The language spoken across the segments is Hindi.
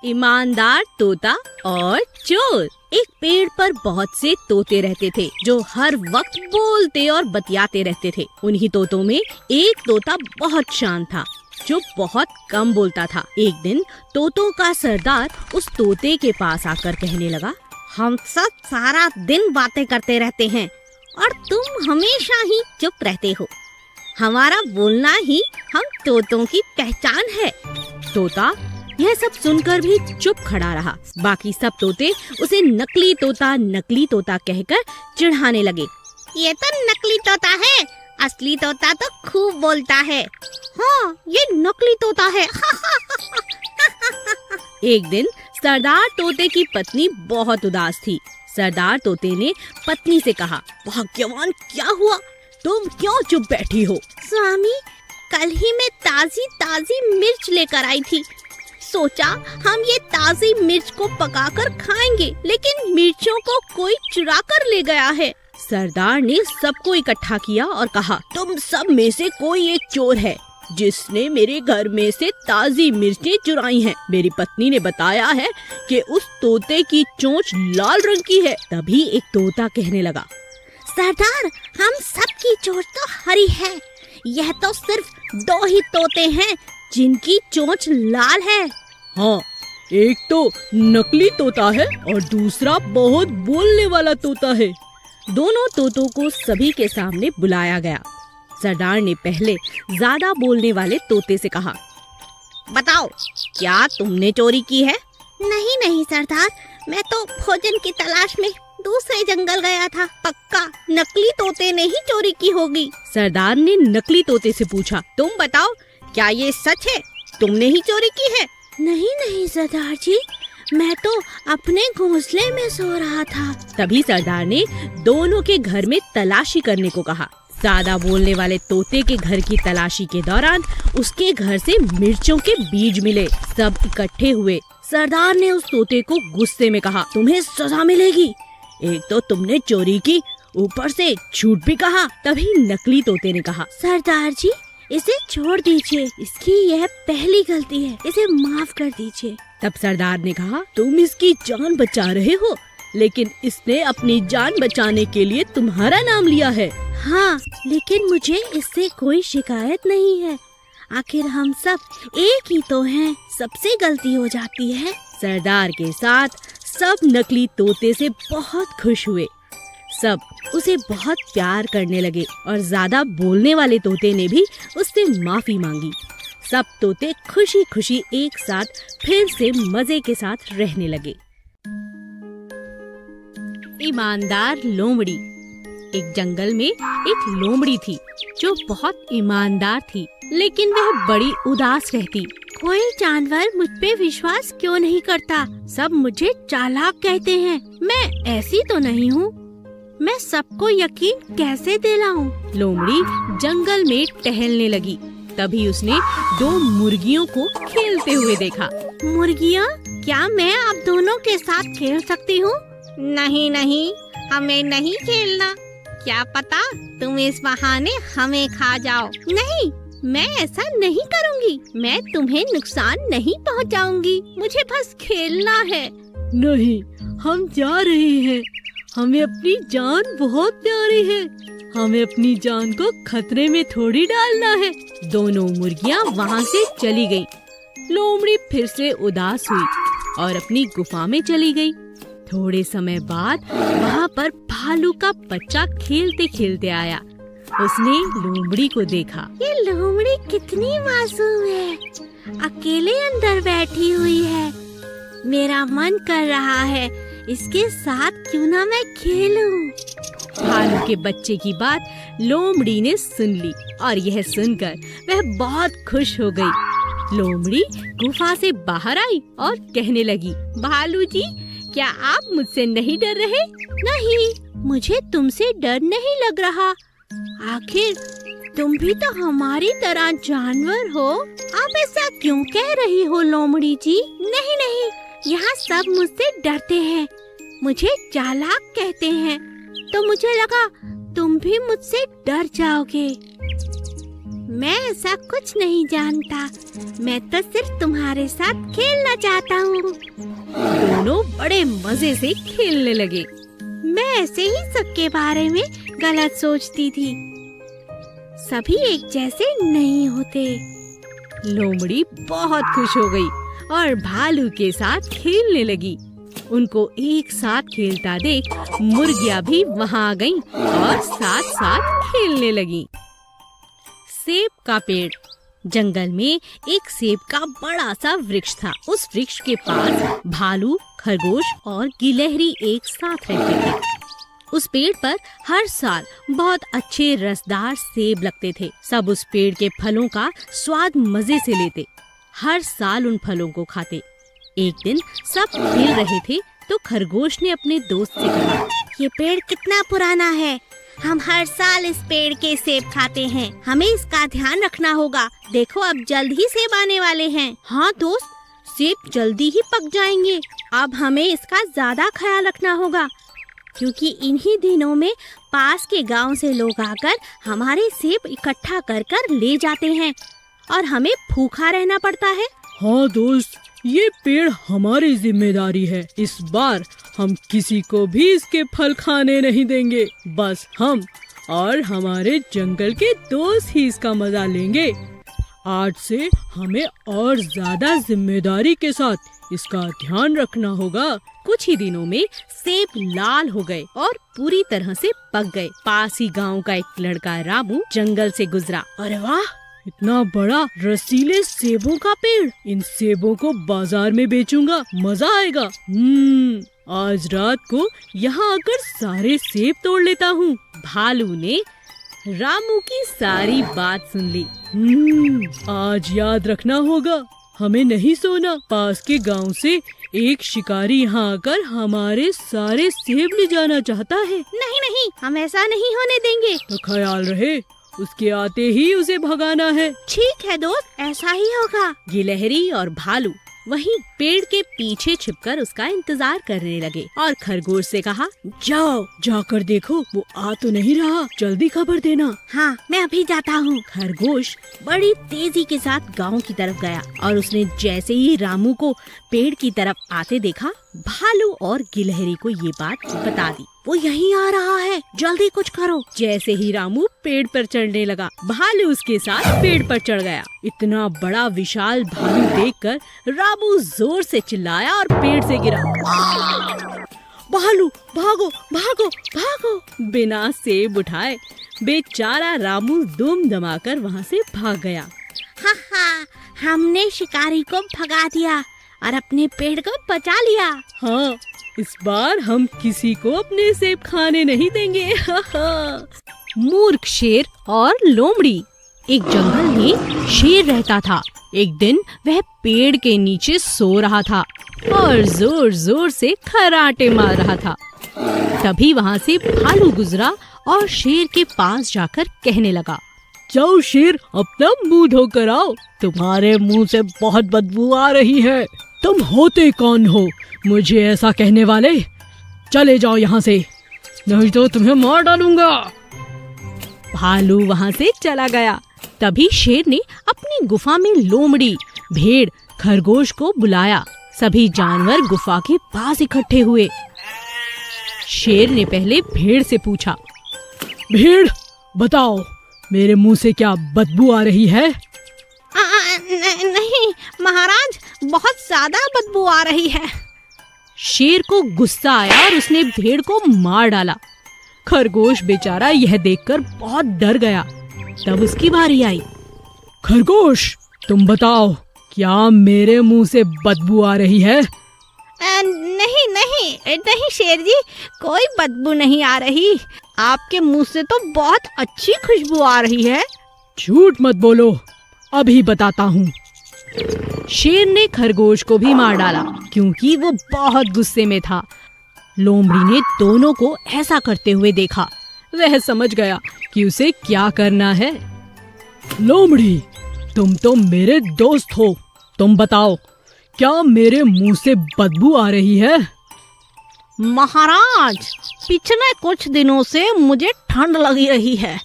ईमानदार तोता और चोर। एक पेड़ पर बहुत से तोते रहते थे जो हर वक्त बोलते और बतियाते रहते थे। उन्हीं तोतों में एक तोता बहुत शांत था जो बहुत कम बोलता था। एक दिन तोतों का सरदार उस तोते के पास आकर कहने लगा, हम सब सारा दिन बातें करते रहते हैं और तुम हमेशा ही चुप रहते हो। हमारा बोलना ही हम तोतों की पहचान है। तोता यह सब सुनकर भी चुप खड़ा रहा। बाकी सब तोते उसे नकली तोता कहकर चिढ़ाने लगे। ये तो नकली तोता है, असली तोता तो खूब बोलता है। हाँ, ये नकली तोता है। एक दिन सरदार तोते की पत्नी बहुत उदास थी। सरदार तोते ने पत्नी से कहा, भाग्यवान, क्या हुआ? तुम क्यों चुप बैठी हो? स्वामी, कल ही मैं ताजी मिर्च लेकर आई थी। सोचा हम ये ताजी मिर्च को पकाकर खाएंगे, लेकिन मिर्चों को कोई चुरा कर ले गया है। सरदार ने सबको इकट्ठा किया और कहा, तुम सब में से कोई एक चोर है जिसने मेरे घर में से ताजी मिर्चें चुराई हैं। मेरी पत्नी ने बताया है कि उस तोते की चोंच लाल रंग की है। तभी एक तोता कहने लगा, सरदार, हम सब की चोंच तो हरी है। यह तो सिर्फ 2 ही तोते हैं जिनकी चोंच लाल है। हाँ, एक तो नकली तोता है और दूसरा बहुत बोलने वाला तोता है। दोनों तोतों को सभी के सामने बुलाया गया। सरदार ने पहले ज्यादा बोलने वाले तोते से कहा, बताओ, क्या तुमने चोरी की है? नहीं सरदार, मैं तो भोजन की तलाश में दूसरे जंगल गया था। पक्का नकली तोते ने ही चोरी की होगी। सरदार ने नकली तोते से पूछा, तुम बताओ, क्या ये सच है? तुमने ही चोरी की है? नहीं सरदार जी, मैं तो अपने घोंसले में सो रहा था। तभी सरदार ने दोनों के घर में तलाशी करने को कहा। ज्यादा बोलने वाले तोते के घर की तलाशी के दौरान उसके घर से मिर्चों के बीज मिले। सब इकट्ठे हुए। सरदार ने उस तोते को गुस्से में कहा, तुम्हें सजा मिलेगी। एक तो तुमने चोरी की, ऊपर से झूठ भी कहा। तभी नकली तोते ने कहा, सरदार जी, इसे छोड़ दीजिए, इसकी यह पहली गलती है, इसे माफ कर दीजिए। तब सरदार ने कहा, तुम इसकी जान बचा रहे हो, लेकिन इसने अपनी जान बचाने के लिए तुम्हारा नाम लिया है। हाँ, लेकिन मुझे इससे कोई शिकायत नहीं है। आखिर हम सब एक ही तो हैं, सबसे गलती हो जाती है। सरदार के साथ सब नकली तोते से बहुत खुश हुए। सब उसे बहुत प्यार करने लगे और ज्यादा बोलने वाले तोते ने भी उससे माफी मांगी। सब तोते खुशी खुशी एक साथ फिर से मजे के साथ रहने लगे। ईमानदार लोमड़ी। एक जंगल में एक लोमड़ी थी जो बहुत ईमानदार थी, लेकिन वह बड़ी उदास रहती। कोई जानवर मुझ पे विश्वास क्यों नहीं करता? सब मुझे चालाक कहते हैं। मैं ऐसी तो नहीं हूँ। मैं सबको यकीन कैसे दिलाऊं? लोमड़ी जंगल में टहलने लगी। तभी उसने 2 मुर्गियों को खेलते हुए देखा। मुर्गियाँ, क्या मैं आप दोनों के साथ खेल सकती हूँ? नहीं, हमें नहीं खेलना। क्या पता तुम इस बहाने हमें खा जाओ। नहीं, मैं ऐसा नहीं करूँगी। मैं तुम्हें नुकसान नहीं पहुँचाऊंगी। मुझे बस खेलना है। नहीं, हम जा रहे हैं। हमें अपनी जान बहुत प्यारी है। हमें अपनी जान को खतरे में थोड़ी डालना है। दोनों मुर्गियाँ वहाँ से चली गईं। लोमड़ी फिर से उदास हुई और अपनी गुफा में चली गई। थोड़े समय बाद वहाँ पर भालू का बच्चा खेलते खेलते आया। उसने लोमड़ी को देखा। ये लोमड़ी कितनी मासूम है, अकेले अंदर बैठी हुई है। मेरा मन कर रहा है इसके साथ क्यों ना मैं खेलूं। भालू के बच्चे की बात लोमड़ी ने सुन ली और यह सुनकर वह बहुत खुश हो गई। लोमड़ी गुफा से बाहर आई और कहने लगी, भालू जी, क्या आप मुझसे नहीं डर रहे? नहीं, मुझे तुमसे डर नहीं लग रहा। आखिर तुम भी तो हमारी तरह जानवर हो। आप ऐसा क्यों कह रही हो लोमड़ी जी? नहीं, यहाँ सब मुझसे डरते हैं, मुझे चालाक कहते हैं, तो मुझे लगा तुम भी मुझसे डर जाओगे। मैं ऐसा कुछ नहीं जानता, मैं तो सिर्फ तुम्हारे साथ खेलना चाहता हूँ। दोनों बड़े मजे से खेलने लगे। मैं ऐसे ही सबके बारे में गलत सोचती थी, सभी एक जैसे नहीं होते। लोमड़ी बहुत खुश हो गई और भालू के साथ खेलने लगी। उनको एक साथ खेलता देख मुर्गियाँ भी वहाँ आ गईं और साथ साथ खेलने लगीं। सेब का पेड़। जंगल में एक सेब का बड़ा सा वृक्ष था। उस वृक्ष के पास भालू, खरगोश और गिलहरी एक साथ रहते थे। उस पेड़ पर हर साल बहुत अच्छे रसदार सेब लगते थे। सब उस पेड़ के फलों का स्वाद मजे से लेते, हर साल उन फलों को खाते। एक दिन सब खेल रहे थे तो खरगोश ने अपने दोस्त से कहा, ये पेड़ कितना पुराना है, हम हर साल इस पेड़ के सेब खाते हैं, हमें इसका ध्यान रखना होगा। देखो अब जल्द ही सेब आने वाले हैं। हाँ दोस्त, सेब जल्दी ही पक जाएंगे, अब हमें इसका ज्यादा ख्याल रखना होगा, क्योंकि इन्हीं दिनों में पास के गांव से लोग आकर हमारे सेब इकट्ठा कर कर ले जाते हैं और हमें भूखा रहना पड़ता है। हाँ दोस्त, ये पेड़ हमारी जिम्मेदारी है। इस बार हम किसी को भी इसके फल खाने नहीं देंगे। बस हम और हमारे जंगल के दोस्त ही इसका मजा लेंगे। आज से हमें और ज्यादा जिम्मेदारी के साथ इसका ध्यान रखना होगा। कुछ ही दिनों में सेब लाल हो गए और पूरी तरह से पक गए। पास ही गांव का एक लड़का रामू जंगल से गुजरा। अरे वाह, इतना बड़ा रसीले सेबों का पेड़, इन सेबों को बाजार में बेचूंगा, मजा आएगा। आज रात को यहाँ आकर सारे सेब तोड़ लेता हूँ। भालू ने रामू की सारी बात सुन ली। आज याद रखना होगा, हमें नहीं सोना। पास के गांव से एक शिकारी यहाँ आकर हमारे सारे सेब ले जाना चाहता है। नहीं नहीं, हम ऐसा नहीं होने देंगे। तो ख्याल रहे, उसके आते ही उसे भगाना है। ठीक है दोस्त, ऐसा ही होगा। गिलहरी और भालू वहीं पेड़ के पीछे छिपकर उसका इंतजार करने लगे और खरगोश से कहा, जाओ, जाकर देखो वो आ तो नहीं रहा, जल्दी खबर देना। हाँ, मैं अभी जाता हूँ। खरगोश बड़ी तेजी के साथ गांव की तरफ गया और उसने जैसे ही रामू को पेड़ की तरफ आते देखा, भालू और गिलहरी को ये बात बता दी। वो यहीं आ रहा है, जल्दी कुछ करो। जैसे ही रामू पेड़ पर चढ़ने लगा, भालू उसके साथ पेड़ पर चढ़ गया। इतना बड़ा विशाल भालू देखकर रामू जोर से चिल्लाया और पेड़ से गिरा। भालू, भागो भागो भागो। बिना सेब उठाए बेचारा रामू दुम दमाकर वहाँ से भाग गया। हा हा, हमने शिकारी को भगा दिया और अपने पेड़ को बचा लिया। हाँ, इस बार हम किसी को अपने सेब खाने नहीं देंगे। मूर्ख शेर और लोमड़ी। एक जंगल में शेर रहता था। एक दिन वह पेड़ के नीचे सो रहा था और जोर जोर से खर्राटे मार रहा था। तभी वहाँ से भालू गुजरा और शेर के पास जाकर कहने लगा, जाओ शेर, अपना मुंह धोकर आओ, तुम्हारे मुंह से बहुत बदबू आ रही है। तुम होते कौन हो मुझे ऐसा कहने वाले? चले जाओ यहाँ से, नहीं तो तुम्हें मार डालूंगा। भालू वहाँ से चला गया। तभी शेर ने अपनी गुफा में लोमड़ी, भेड़, खरगोश को बुलाया। सभी जानवर गुफा के पास इकट्ठे हुए। शेर ने पहले भेड़ से पूछा, भेड़ बताओ, मेरे मुंह से क्या बदबू आ रही है? नहीं महाराज, बहुत ज्यादा बदबू आ रही है। शेर को गुस्सा आया और उसने भेड़ को मार डाला। खरगोश बेचारा यह देखकर बहुत डर गया। तब उसकी बारी आई। खरगोश, तुम बताओ, क्या मेरे मुंह से बदबू आ रही है? नहीं नहीं नहीं शेर जी, कोई बदबू नहीं आ रही। आपके मुंह से तो बहुत अच्छी खुशबू आ रही है। झूठ मत बोलो, अभी बताता हूँ। शेर ने खरगोश को भी मार डाला क्योंकि वो बहुत गुस्से में था। लोमड़ी ने दोनों को ऐसा करते हुए देखा। वह समझ गया कि उसे क्या करना है। लोमड़ी, तुम तो मेरे दोस्त हो, तुम बताओ, क्या मेरे मुंह से बदबू आ रही है? महाराज, पिछले कुछ दिनों से मुझे ठंड लगी रही है,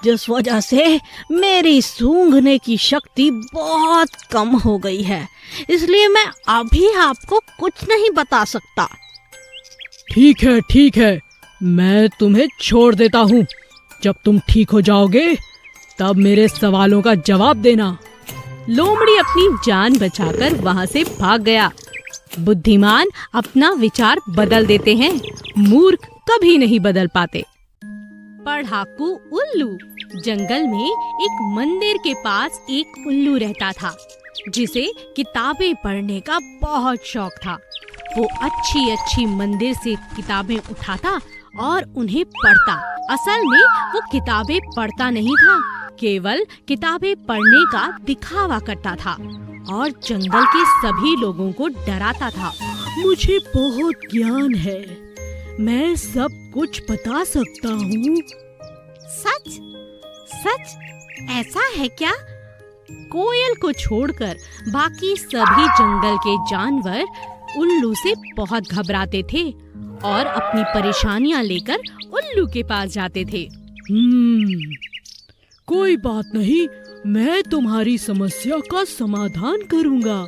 जिस वजह से मेरी सूंघने की शक्ति बहुत कम हो गई है, इसलिए मैं अभी आपको कुछ नहीं बता सकता। ठीक है, मैं तुम्हें छोड़ देता हूँ। जब तुम ठीक हो जाओगे तब मेरे सवालों का जवाब देना। लोमड़ी अपनी जान बचाकर वहाँ से भाग गया। बुद्धिमान अपना विचार बदल देते हैं, मूर्ख कभी नहीं बदल पाते। पढ़ाकू उल्लू। जंगल में एक मंदिर के पास एक उल्लू रहता था जिसे किताबें पढ़ने का बहुत शौक था। वो अच्छी मंदिर से किताबें उठाता और उन्हें पढ़ता। असल में वो किताबें पढ़ता नहीं था, केवल किताबें पढ़ने का दिखावा करता था और जंगल के सभी लोगों को डराता था। मुझे बहुत ज्ञान है, मैं सब कुछ बता सकता हूँ। सच? ऐसा है क्या? कोयल को छोड़कर बाकी सभी जंगल के जानवर उल्लू से बहुत घबराते थे और अपनी परेशानियां लेकर उल्लू के पास जाते थे। कोई बात नहीं, मैं तुम्हारी समस्या का समाधान करूँगा।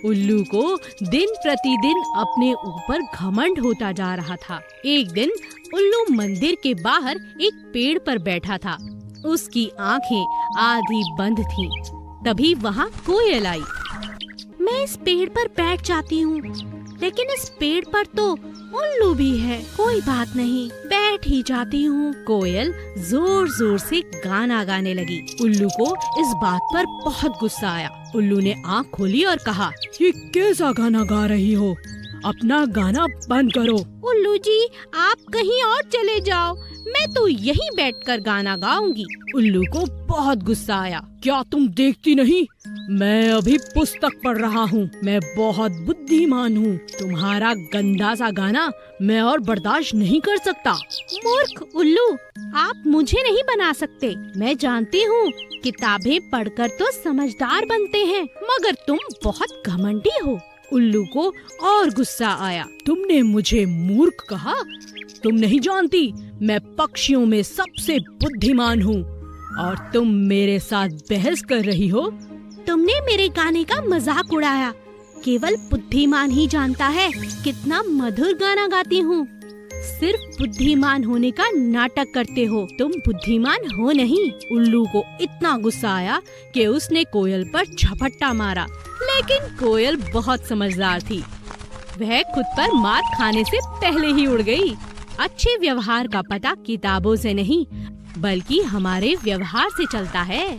उल्लू को दिन प्रतिदिन अपने ऊपर घमंड होता जा रहा था। एक दिन उल्लू मंदिर के बाहर एक पेड़ पर बैठा था। उसकी आंखें आधी बंद थीं। तभी वहाँ कोयल आई। मैं इस पेड़ पर बैठ जाती हूँ, लेकिन इस पेड़ पर तो उल्लू भी है। कोई बात नहीं, बैठ ही जाती हूँ। कोयल जोर जोर से गाना गाने लगी। उल्लू को इस बात पर बहुत गुस्सा आया। उल्लू ने आँख खोली और कहा, ये कैसा गाना गा रही हो? अपना गाना बंद करो। उल्लू जी, आप कहीं और चले जाओ, मैं तो यहीं बैठकर गाना गाऊंगी। उल्लू को बहुत गुस्सा आया। क्या तुम देखती नहीं? मैं अभी पुस्तक पढ़ रहा हूँ। मैं बहुत बुद्धिमान हूँ। तुम्हारा गंदा सा गाना मैं और बर्दाश्त नहीं कर सकता। मूर्ख उल्लू, आप मुझे नहीं बना सकते। मैं जानती हूँ किताबें पढ़कर तो समझदार बनते हैं, मगर तुम बहुत घमंडी हो। उल्लू को और गुस्सा आया। तुमने मुझे मूर्ख कहा? तुम नहीं जानती मैं पक्षियों में सबसे बुद्धिमान हूँ और तुम मेरे साथ बहस कर रही हो। तुमने मेरे गाने का मजाक उड़ाया। केवल बुद्धिमान ही जानता है कितना मधुर गाना गाती हूँ। सिर्फ बुद्धिमान होने का नाटक करते हो, तुम बुद्धिमान हो नहीं। उल्लू को इतना गुस्सा आया कि उसने कोयल पर झपट्टा मारा, लेकिन कोयल बहुत समझदार थी। वह खुद पर मार खाने से पहले ही उड़ गई। अच्छे व्यवहार का पता किताबों से नहीं, बल्कि हमारे व्यवहार से चलता है।